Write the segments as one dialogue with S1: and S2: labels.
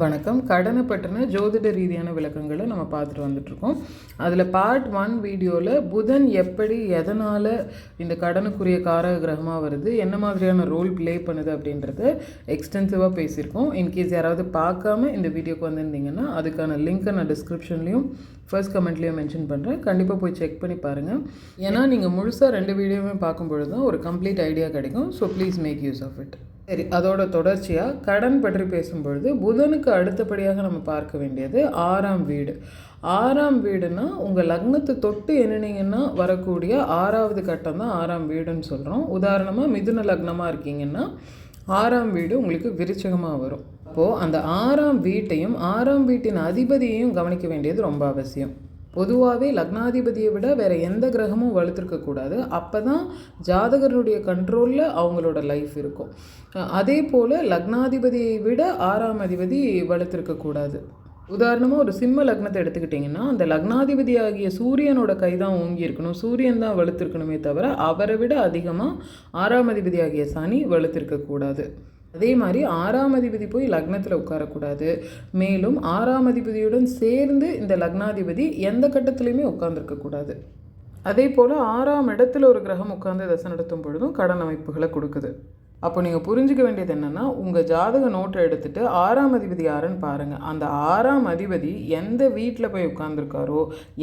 S1: வணக்கம். கடனை பற்றின ஜோதிட ரீதியான விளக்கங்களை நம்ம பார்த்துட்டு வந்துட்ருக்கோம். அதில் பார்ட் 1 வீடியோவில் புதன் எப்படி எதனால் இந்த கடனுக்குரிய காரக கிரகமாக வருது, என்ன மாதிரியான ரோல் ப்ளே பண்ணுது அப்படின்றத எக்ஸ்டென்சிவாக பேசியிருக்கோம். இன்கேஸ் யாராவது பார்க்காம இந்த வீடியோக்கு வந்திருந்தீங்கன்னா அதுக்கான லிங்க்கை நான் டிஸ்கிரிப்ஷன்லேயும் ஃபர்ஸ்ட் கமெண்ட்லேயும் மென்ஷன் பண்ணுறேன். கண்டிப்பாக போய் செக் பண்ணி பாருங்கள். ஏன்னா நீங்கள் முழுசாக 2 வீடியோவுமே பார்க்கும்பொழுது தான் ஒரு கம்ப்ளீட் ஐடியா கிடைக்கும். So please make use of it. சரி, அதோட தொடர்ச்சியாக கடன் பற்றி பேசும்பொழுது புதனுக்கு அடுத்தபடியாக நம்ம பார்க்க வேண்டியது 6ஆம் வீடு. 6ஆம் வீடுனா உங்கள் லக்னத்தை தொட்டு எண்ணினீங்கன்னா வரக்கூடிய 6ஆவது கட்டம் தான் 6ஆம் வீடுன்னு சொல்கிறோம். உதாரணமாக மிதுன லக்னமாக இருக்கீங்கன்னா 6ஆம் வீடு உங்களுக்கு விருச்சிகமாக வரும். அப்போது அந்த 6ஆம் வீட்டையும் 6ஆம் வீட்டின் அதிபதியையும் கவனிக்க வேண்டியது ரொம்ப அவசியம். பொதுவாகவே லக்னாதிபதியை விட வேறு எந்த கிரகமும் வலுத்திருக்கக்கூடாது. அப்போ தான் ஜாதகருடைய கண்ட்ரோலில் அவங்களோட லைஃப் இருக்கும். அதே போல் லக்னாதிபதியை விட 6ஆம் அதிபதி வலுத்திருக்கக்கூடாது. உதாரணமாக ஒரு சிம்ம லக்னத்தை எடுத்துக்கிட்டிங்கன்னா அந்த லக்னாதிபதி ஆகிய சூரியனோட கை தான் ஓங்கி இருக்கணும், சூரியன் தான் வலுத்திருக்கணுமே தவிர அவரை விட அதிகமாக 6ஆம் அதிபதி ஆகிய சனி வலுத்திருக்கக்கூடாது. அதே மாதிரி 6ஆம் அதிபதி போய் லக்னத்தில் உட்காரக்கூடாது. மேலும் 6ஆம் அதிபதியுடன் சேர்ந்து இந்த லக்னாதிபதி எந்த கட்டத்துலையுமே உட்கார்ந்துருக்கக்கூடாது. அதே போல் 6ஆம் இடத்துல ஒரு கிரகம் உட்கார்ந்து தசை நடத்தும் பொழுதும் கடன் அமைப்புகளை கொடுக்குது. அப்போ நீங்கள் புரிஞ்சிக்க வேண்டியது என்னென்னா, உங்கள் ஜாதக நோட்டை எடுத்துகிட்டு 6ஆம் அதிபதி யாருன்னு பாருங்கள். அந்த 6ஆம் அதிபதி எந்த வீட்டில் போய் உட்கார்ந்துருக்காரோ,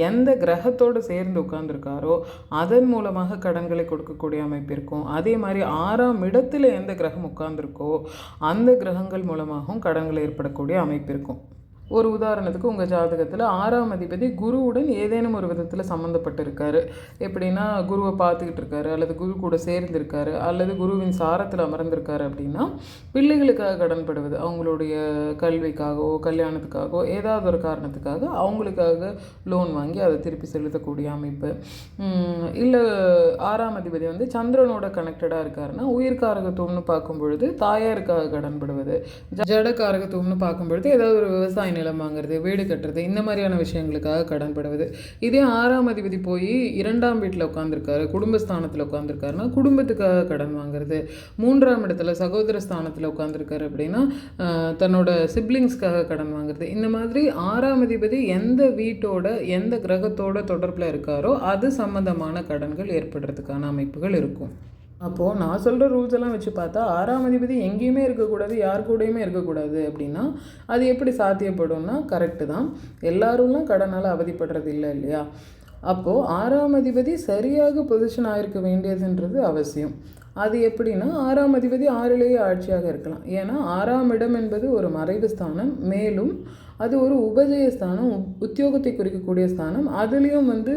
S1: எந்த கிரகத்தோடு சேர்ந்து உட்கார்ந்துருக்காரோ அதன் மூலமாக கடன்களை கொடுக்கக்கூடிய அமைப்பு இருக்கும். அதே மாதிரி 6ஆம் இடத்துல எந்த கிரகம் உட்கார்ந்துருக்கோ அந்த கிரகங்கள் மூலமாகவும் கடன்கள் ஏற்படக்கூடிய அமைப்பு இருக்கும். ஒரு உதாரணத்துக்கு உங்கள் ஜாதகத்தில் 6ஆம் அதிபதி குருவுடன் ஏதேனும் ஒரு விதத்தில் சம்மந்தப்பட்டிருக்காரு. எப்படின்னா குருவை பார்த்துக்கிட்டு இருக்காரு, அல்லது குரு கூட சேர்ந்திருக்காரு, அல்லது குருவின் சாரத்தில் அமர்ந்திருக்காரு அப்படின்னா பிள்ளைகளுக்காக கடன்படுவது, அவங்களுடைய கல்விக்காகவோ கல்யாணத்துக்காகவோ ஏதாவது ஒரு காரணத்துக்காக அவங்களுக்காக லோன் வாங்கி அதை திருப்பி செலுத்தக்கூடிய அமைப்பு. இல்லை 6ஆம் அதிபதி வந்து சந்திரனோட கனெக்டடாக இருக்காருன்னா உயிர்காரகத்துவம்னு பார்க்கும் பொழுது தாயாருக்காக கடன்படுவது, ஜடகாரகத்துவம்னு பார்க்கும் பொழுது ஏதாவது ஒரு விவசாய நிலம் வாங்குறது, வீடு கட்டுறது, இந்த மாதிரியான விஷயங்களுக்காக கடன்படுவது. இதே 6ஆம் அதிபதி போய் 2ஆம் வீட்டில் உட்காந்துருக்காரு, குடும்பஸ்தானத்தில் உட்காந்துருக்காருன்னா குடும்பத்துக்காக கடன் வாங்குறது. 3ஆம் இடத்துல சகோதர ஸ்தானத்தில் உட்காந்துருக்காரு அப்படின்னா தன்னோட சிப்ளிங்ஸ்க்காக கடன் வாங்குறது. இந்த மாதிரி 6ஆம் அதிபதி எந்த வீட்டோட எந்த கிரகத்தோட தொடர்பில் இருக்காரோ அது சம்பந்தமான கடன்கள் ஏற்படுறதுக்கான அமைப்புகள் இருக்கும். அப்போது நான் சொல்கிற ரூல்ஸ் எல்லாம் வச்சு பார்த்தா 6ஆம் அதிபதி எங்கேயுமே இருக்கக்கூடாது, யார் கூடயுமே இருக்கக்கூடாது அப்படின்னா அது எப்படி சாத்தியப்படும்னா கரெக்டு தான். எல்லாரும்லாம் கடனால் அவதிப்படுறது இல்லை இல்லையா? அப்போது 6ஆம் அதிபதி சரியாக பொசிஷன் ஆகிருக்க வேண்டியதுன்றது அவசியம். அது எப்படின்னா 6ஆம் அதிபதி 6லேயே ஆட்சியாக இருக்கலாம். ஏன்னா 6ஆம் இடம் என்பது ஒரு மறைவு ஸ்தானம், மேலும் அது ஒரு உபஜயஸ்தானம், உத்தியோகத்தை குறிக்கக்கூடிய ஸ்தானம். அதுலேயும் வந்து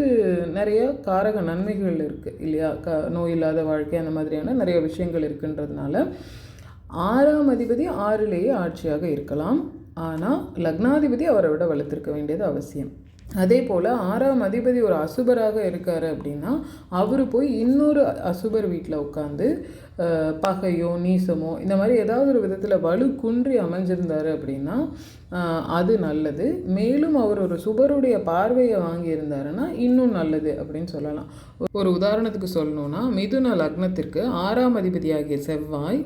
S1: நிறைய காரக நன்மைகள் இருக்குது இல்லையா? நோய் இல்லாத வாழ்க்கை, அந்த மாதிரியான நிறைய விஷயங்கள் இருக்குன்றதுனால 6ஆம் அதிபதி 6லேயே ஆட்சியாக இருக்கலாம். ஆனால் லக்னாதிபதி அவரை விட வலுத்திருக்க வேண்டியது அவசியம். அதே போல் 6ஆம் அதிபதி ஒரு அசுபராக இருக்கார் அப்படின்னா அவர் போய் இன்னொரு அசுபர் வீட்டில் உட்காந்து பகையோ நீசமோ இந்த மாதிரி ஏதாவது ஒரு விதத்தில் வலு குன்றி அமைஞ்சிருந்தார் அப்படின்னா அது நல்லது. மேலும் அவர் ஒரு சுபருடைய பார்வையை வாங்கியிருந்தாருன்னா இன்னும் நல்லது அப்படின்னு சொல்லலாம். ஒரு உதாரணத்துக்கு சொல்லணுன்னா மிதுன லக்னத்திற்கு 6ஆம் அதிபதியாகிய செவ்வாய்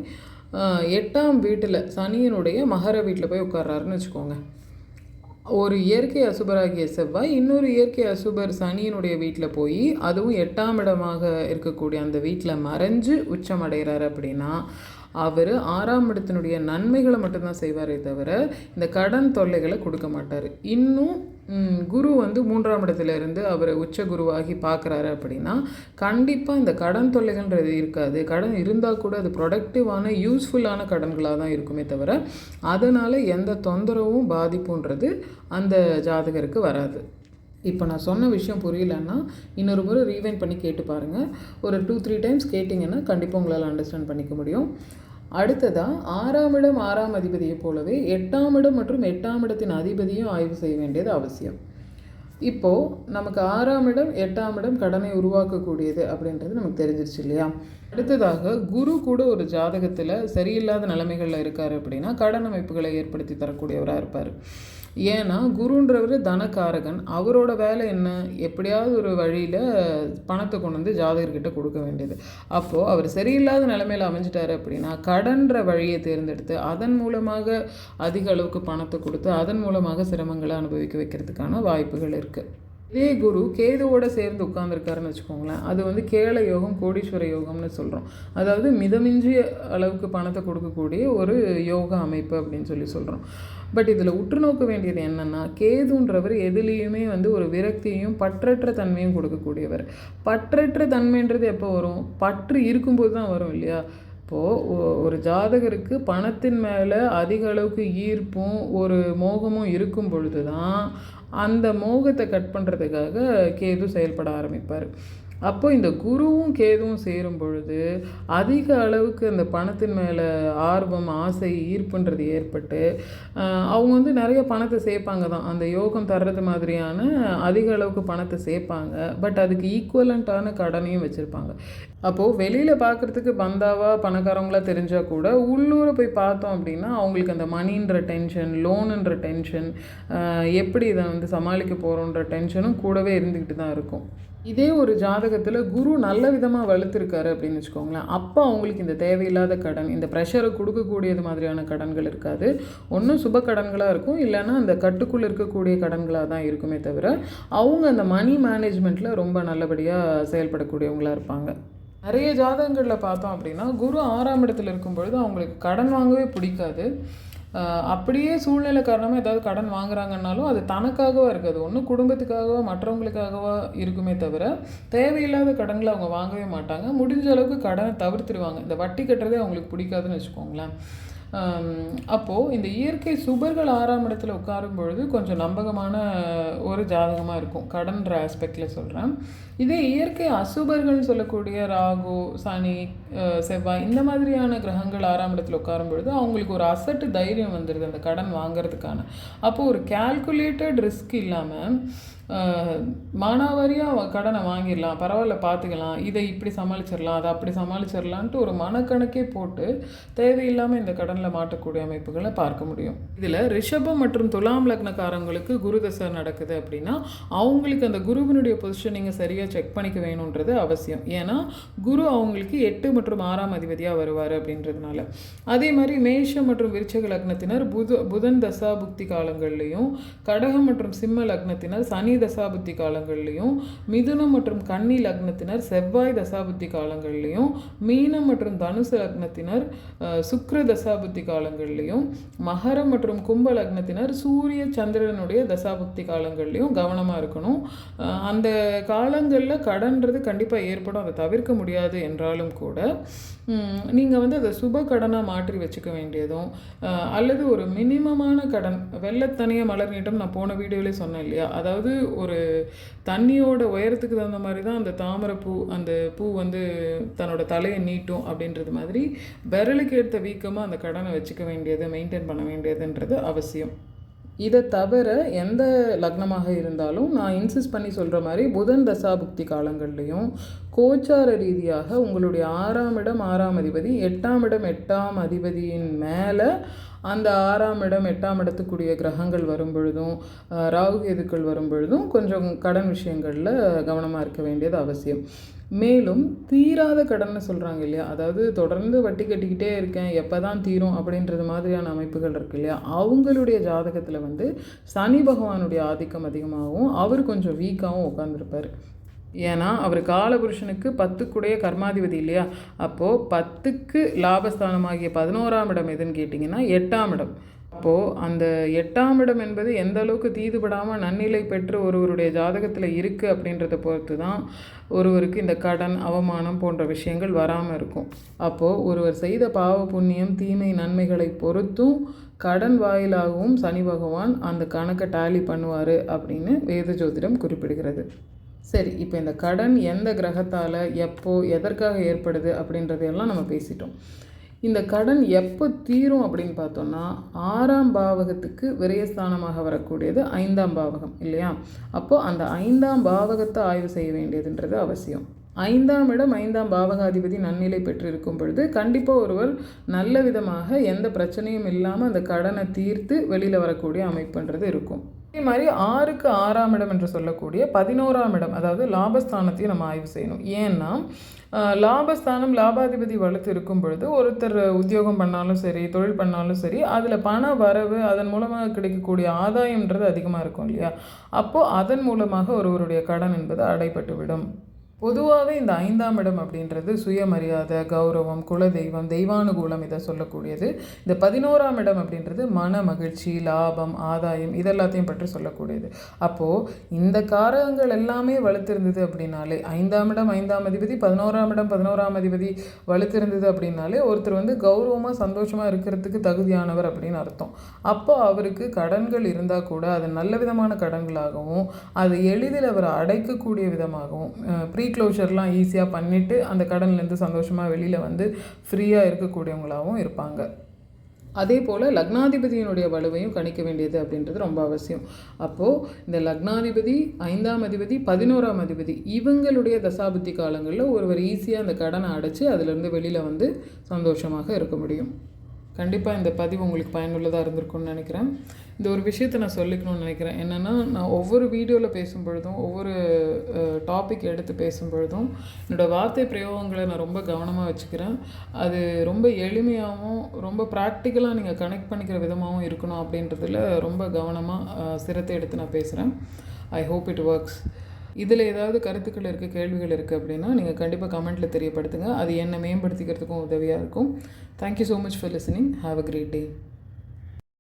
S1: 8ஆம் வீட்டில் சனியினுடைய மகர வீட்டில் போய் உட்கார்றாருன்னு வச்சுக்கோங்க. ஒரு இயற்கை அசுபராகிய செவ்வாய் இன்னொரு இயற்கை அசுபர் சனியினுடைய வீட்டில் போய் அதுவும் 8ஆம் இடமாக இருக்கக்கூடிய அந்த வீட்டில் மறைஞ்சு உச்சம் அடைகிறார் அப்படின்னா அவர் 6ஆம் இடத்தினுடைய நன்மைகளை மட்டும்தான் செய்வாரே தவிர இந்த கடன் தொல்லைகளை கொடுக்க மாட்டார். இன்னும் குரு வந்து 3ஆம் இடத்துல இருந்து அவர் உச்ச குருவாகி பார்க்குறாரு அப்படின்னா கண்டிப்பாக இந்த கடன் தொல்லைகள்ன்றது இருக்காது. கடன் இருந்தால் கூட அது ப்ரொடக்டிவான யூஸ்ஃபுல்லான கடன்களாக தான் இருக்குமே தவிர அதனால் எந்த தொந்தரவும் பாதிப்புன்றது அந்த ஜாதகருக்கு வராது. இப்போ நான் சொன்ன விஷயம் புரியலன்னா இன்னொரு முறை ரீவைண்ட் பண்ணி கேட்டு பாருங்கள். ஒரு 2-3 டைம்ஸ் கேட்டிங்கன்னா கண்டிப்பாக உங்களால் அண்டர்ஸ்டாண்ட் பண்ணிக்க முடியும். அடுத்ததாக 6ஆம் இடம் 6ஆம் அதிபதியை போலவே 8ஆம் இடம் மற்றும் 8ஆம் இடத்தின் அதிபதியும் ஆய்வு செய்ய வேண்டியது அவசியம். இப்போது நமக்கு 6ஆம் இடம் 8ஆம் இடம் கடனை உருவாக்கக்கூடியது அப்படின்றது நமக்கு தெரிஞ்சிருச்சு இல்லையா? அடுத்ததாக குரு கூட ஒரு ஜாதகத்தில் சரியில்லாத நிலைமைகளில் இருக்கார் அப்படின்னா கடன் அமைப்புகளை ஏற்படுத்தி தரக்கூடியவராக இருப்பார். ஏன்னா குருன்றவர் தனக்காரகன். அவரோட வேலை என்ன? எப்படியாவது ஒரு வழியில் பணத்தை கொண்டு வந்து ஜாதகர்கிட்ட கொடுக்க வேண்டியது. அப்போது அவர் சரியில்லாத நிலைமையில் அமைஞ்சிட்டாரு அப்படின்னா கடன்ற வழியை தேர்ந்தெடுத்து அதன் மூலமாக அதிக அளவுக்கு பணத்தை கொடுத்து அதன் மூலமாக சிரமங்களை அனுபவிக்க வைக்கிறதுக்கான வாய்ப்புகள் இருக்குது. இதே குரு கேதுவோடு சேர்ந்து உட்கார்ந்துருக்காருன்னு வச்சுக்கோங்களேன், அது வந்து கேள யோகம் கோடீஸ்வர யோகம்னு சொல்கிறோம். அதாவது மிதமிஞ்சிய அளவுக்கு பணத்தை கொடுக்கக்கூடிய ஒரு யோக அமைப்பு அப்படின்னு சொல்கிறோம். பட் இதில் உற்று நோக்க வேண்டியது என்னென்னா, கேதுன்றவர் எதுலேயுமே வந்து ஒரு விரக்தியையும் பற்றற்ற தன்மையும் கொடுக்கக்கூடியவர். பற்றற்ற தன்மைன்றது எப்போ வரும்? பற்று இருக்கும்போது தான் வரும் இல்லையா? இப்போது ஒரு ஜாதகருக்கு பணத்தின் மேலே அதிக அளவுக்கு ஈர்ப்பும் ஒரு மோகமும் இருக்கும் பொழுது தான் அந்த மோகத்தை கட் பண்ணுறதுக்காக கேது செயல்பட ஆரம்பிப்பார். அப்போ இந்த குருவும் கேதுவும் சேரும் பொழுது அதிக அளவுக்கு அந்த பணத்தின் மேலே ஆர்வம் ஆசை ஈர்ப்புன்றது ஏற்பட்டு அவங்க வந்து நிறைய பணத்தை சேர்ப்பாங்க தான். அந்த யோகம் தர்றது மாதிரியான அதிக அளவுக்கு பணத்தை சேர்ப்பாங்க. பட் அதுக்கு ஈக்குவலண்ட்டான கடனையும் வச்சுருப்பாங்க. அப்போது வெளியில் பார்க்குறதுக்கு பந்தாவாக பணக்காரவங்களாக தெரிஞ்சால் கூட உள்ளூரை போய் பார்த்தோம் அப்படின்னா அவங்களுக்கு அந்த மணின்ற டென்ஷன், லோனுன்ற டென்ஷன், எப்படி இதை வந்து சமாளிக்க போகிறோன்ற டென்ஷனும் கூடவே இருந்துக்கிட்டு தான் இருக்கும். இதே ஒரு ஜாதகத்தில் குரு நல்ல விதமாக வலுத்திருக்காரு அப்படின்னு வச்சுக்கோங்களேன், அப்போ அவங்களுக்கு இந்த தேவையில்லாத கடன், இந்த ப்ரெஷரை கொடுக்கக்கூடியது மாதிரியான கடன்கள் இருக்காது. ஒன்றும் சுப கடன்களாக இருக்கும், இல்லைன்னா அந்த கட்டுக்குள்ளே இருக்கக்கூடிய கடன்களாக தான் இருக்குமே தவிர அவங்க அந்த மணி மேனேஜ்மெண்ட்டில் ரொம்ப நல்லபடியாக செயல்படக்கூடியவங்களாக இருப்பாங்க. நிறைய ஜாதகங்களில் பார்த்தோம் அப்படின்னா குரு 6ஆம் இடத்துல இருக்கும் பொழுது அவங்களுக்கு கடன் வாங்கவே பிடிக்காது. அப்படியே சூழ்நிலை காரணமாக ஏதாவது கடன் வாங்குறாங்கன்னாலும் அது தனக்காகவா இருக்காது, ஒன்று குடும்பத்துக்காகவோ மற்றவங்களுக்காகவோ இருக்குமே தவிர தேவையில்லாத கடன்களை அவங்க வாங்கவே மாட்டாங்க. முடிஞ்ச அளவுக்கு கடனை தவிர்த்துடுவாங்க. இந்த வட்டி கட்டுறதே அவங்களுக்கு பிடிக்காதுன்னு வச்சுக்கோங்களேன். அப்போது இந்த இயற்கை சுபர்கள் 6ஆம் இடத்துல உட்காரும் பொழுது கொஞ்சம் நம்பகமான ஒரு ஜாதகமாக இருக்கும் கடன்ற ஆஸ்பெக்டில் சொல்கிறேன். இதே இயற்கை அசுபர்கள்னு சொல்லக்கூடிய ராகு, சனி, செவ்வாய் இந்த மாதிரியான கிரகங்கள் 6ஆம் இடத்துல உட்காரும் பொழுது அவங்களுக்கு ஒரு அசட்டு தைரியம் வந்துடுது அந்த கடன் வாங்கிறதுக்கான. அப்போது ஒரு கேல்குலேட்டட் ரிஸ்க் இல்லாமல் மானாவாரியாக கடனை வாங்கிடலாம், பரவாயில்ல பார்த்துக்கலாம், இதை இப்படி சமாளிச்சிடலாம், அதை அப்படி சமாளிச்சிடலான்ட்டு ஒரு மனக்கணக்கே போட்டு தேவையில்லாமல் இந்த கடனில் மாட்டக்கூடிய அமைப்புகளை பார்க்க முடியும். இதில் ரிஷபம் மற்றும் துலாம் லக்னக்காரங்களுக்கு குரு தசை நடக்குது அப்படின்னா அவங்களுக்கு அந்த குருவினுடைய பொசிஷனிங்கை சரியாக செக் பண்ணிக்க வேணுன்றது அவசியம். ஏன்னா குரு அவங்களுக்கு 8 மற்றும் 6ஆம் அதிபதியாக வருவார் அப்படின்றதுனால. அதே மாதிரி மேஷம் மற்றும் விருச்சக லக்னத்தினர் புதன் தசாபுக்தி காலங்கள்லையும், கடகம் மற்றும் சிம்ம லக்னத்தினர் சனி தசாபுத்தி காலங்கள்லையும், மிதுனம் மற்றும் கன்னி லக்னத்தினர் செவ்வாய் தசாபுத்தி காலங்கள்லையும், மீனம் மற்றும் தனுசு லக்னத்தினர் சுக்கிர தசாபுத்தி காலங்கள்லையும், மகரம் மற்றும் கும்ப லக்னத்தினர் சூரிய சந்திரனுடைய தசாபுக்தி காலங்கள்லையும் கவனமாக இருக்கணும். அந்த காலங்களில் கடன்றது கண்டிப்பாக ஏற்படும், அதை தவிர்க்க முடியாது என்றாலும் கூட நீங்கள் வந்து அதை சுப கடனாக மாற்றி வச்சுக்க வேண்டியதும், அல்லது ஒரு மினிமமான கடன், வெள்ளத்தனிய மலர் நீட்டம் நான் போன வீடியோவிலே சொன்னேன் இல்லையா, அதாவது ஒரு தண்ணியோட உயரத்துக்கு தகுந்த மாதிரி தான் அந்த தாமரை பூ, அந்த பூ வந்து தன்னோட தலையை நீட்டும் அப்படின்றது மாதிரி விரலுக்கு ஏற்ற வீக்கமாக அந்த கடனை வச்சுக்க வேண்டியது, மெயின்டைன் பண்ண வேண்டியதுன்றது அவசியம். இதை தவிர எந்த லக்னமாக இருந்தாலும் நான் இன்சிஸ்ட் பண்ணி சொல்கிற மாதிரி புதன் தசாபுக்தி காலங்கள்லையும் கோச்சார ரீதியாக உங்களுடைய 6ஆம் இடம் 6ஆம் அதிபதி, 8ஆம் இடம் 8ஆம் அதிபதியின் மேலே அந்த 6ஆம் இடம் 8ஆம் இடத்துக்குரிய கிரகங்கள் வரும் பொழுதும், ராகு கேதுக்கள் வரும் பொழுதும் கொஞ்சம் கடன் விஷயங்களில் கவனமாக இருக்க வேண்டியது அவசியம். மேலும் தீராத கடன்னு சொல்கிறாங்க இல்லையா, அதாவது தொடர்ந்து வட்டி கட்டிக்கிட்டே இருக்கேன், எப்போ தான் தீரும் அப்படின்றது மாதிரியான அமைப்புகள் இருக்கு இல்லையா, அவங்களுடைய ஜாதகத்தில் வந்து சனி பகவானுடைய ஆதிக்கம் அதிகமாகவும் அவர் கொஞ்சம் வீக்காகவும் உட்காந்துருப்பார். ஏன்னா அவர் காலபுருஷனுக்கு 10க்குடைய கர்மாதிபதி இல்லையா, அப்போது 10க்கு லாபஸ்தானமாகிய 11ஆம் இடம் எதுன்னு கேட்டிங்கன்னா 8ஆம் இடம். அப்போது அந்த 8ஆம் இடம் என்பது எந்த அளவுக்கு தீதுபடாமல் நன்னிலை பெற்று ஒருவருடைய ஜாதகத்தில் இருக்குது அப்படின்றத பொறுத்து தான் ஒருவருக்கு இந்த கடன், அவமானம் போன்ற விஷயங்கள் வராமல் இருக்கும். அப்போது ஒருவர் செய்த பாவ புண்ணியம், தீமை, நன்மைகளை பொறுத்தும் கடன் வாயிலாகவும் சனி பகவான் அந்த கணக்கை டேலி பண்ணுவார் அப்படின்னு வேத ஜோதிடம் குறிப்பிடுகிறது. சரி, இப்போ இந்த கடன் எந்த கிரகத்தால், எப்போ, எதற்காக ஏற்படுது அப்படின்றதையெல்லாம் நம்ம பேசிட்டோம். இந்த கடன் எப்போ தீரும் அப்படின்னு பார்த்தோன்னா 6ஆம் பாவகத்துக்கு விரயஸ்தானமாக வரக்கூடியது 5ஆம் பாவகம் இல்லையா. அப்போது அந்த 5ஆம் பாவகத்தை ஆய்வு செய்ய வேண்டியதுன்றது அவசியம். 5ஆம் இடம் 5ஆம் பாவகாதிபதி நன்னிலை பெற்றிருக்கும் பொழுது கண்டிப்பாக ஒருவர் நல்ல விதமாக எந்த பிரச்சனையும் இல்லாமல் அந்த கடனை தீர்த்து வெளியில் வரக்கூடிய அமைப்புன்றது இருக்கும். அதே மாதிரி 6க்கு 6ஆம் இடம் என்று சொல்லக்கூடிய 11ஆம் இடம், அதாவது லாபஸ்தானத்தையும் நம்ம ஆய்வு செய்யணும். ஏன்னா லாபஸ்தானம் லாபாதிபதி வலுத்து இருக்கும் பொழுது ஒருத்தர் உத்தியோகம் பண்ணாலும் சரி, தொழில் பண்ணாலும் சரி, அதில் பண வரவு அதன் மூலமாக கிடைக்கக்கூடிய ஆதாயம்ன்றது அதிகமாக இருக்கும் இல்லையா? அப்போது அதன் மூலமாக ஒருவருடைய கடன் என்பது அடைபட்டுவிடும். பொதுவாகவே இந்த 5ஆம் இடம் அப்படின்றது சுயமரியாதை, கௌரவம், குலதெய்வம், தெய்வானுகூலம் இதை சொல்லக்கூடியது. இந்த 11ஆம் இடம் அப்படின்றது மன மகிழ்ச்சி, லாபம், ஆதாயம் இதெல்லாத்தையும் பற்றி சொல்லக்கூடியது. அப்போது இந்த காரகங்கள் எல்லாமே வலுத்திருந்தது அப்படின்னாலே, 5ஆம் இடம் 5ஆம் அதிபதி, 11ஆம் இடம் 11ஆம் அதிபதி வலுத்திருந்தது அப்படின்னாலே ஒருத்தர் வந்து கௌரவமாக சந்தோஷமாக இருக்கிறதுக்கு தகுதியானவர் அப்படின்னு அர்த்தம். அப்போ அவருக்கு கடன்கள் இருந்தால் கூட அது நல்ல விதமான கடன்களாகவும் அது எளிதில் அவர் அடைக்கக்கூடிய விதமாகவும் க்ளோஷர்லாம் ஈஸியாக பண்ணிவிட்டு அந்த கடன்லேருந்து சந்தோஷமாக வெளியில் வந்து ஃப்ரீயாக இருக்கக்கூடியவங்களாகவும் இருப்பாங்க. அதே போல் லக்னாதிபதியினுடைய வலுவையும் கணிக்க வேண்டியது அப்படின்றது ரொம்ப அவசியம். அப்போது இந்த லக்னாதிபதி, 5ஆம் அதிபதி, 11ஆம் அதிபதி இவங்களுடைய தசாபுத்தி காலங்களில் ஒருவர் ஈஸியாக அந்த கடனை அடைச்சி அதிலிருந்து வெளியில் வந்து சந்தோஷமாக இருக்க முடியும். கண்டிப்பாக இந்த பதிவு உங்களுக்கு பயனுள்ளதாக இருந்திருக்கும்னு நினைக்கிறேன். இந்த ஒரு விஷயத்தை நான் சொல்லிக்கணும்னு நினைக்கிறேன். என்னென்னா, நான் ஒவ்வொரு வீடியோவில் பேசும்பொழுதும் ஒவ்வொரு டாபிக் எடுத்து பேசும்பொழுதும் என்னோடய வார்த்தை பிரயோகங்களை நான் ரொம்ப கவனமாக வச்சுக்கிறேன். அது ரொம்ப எளிமையாகவும் ரொம்ப ப்ராக்டிக்கலாக நீங்கள் கனெக்ட் பண்ணிக்கிற விதமாகவும் இருக்கணும் அப்படின்றதில் ரொம்ப கவனமாக சிரத்தை எடுத்து நான் பேசுகிறேன். I hope it works. இதில் ஏதாவது கருத்துக்கள் இருக்குது, கேள்விகள் இருக்குது அப்படின்னா நீங்கள் கண்டிப்பாக கமெண்ட்டில் தெரியப்படுத்துங்க. அது என்னை மேம்படுத்திக்கிறதுக்கும் உதவியாக இருக்கும். Thank you so much for listening. Have a great day.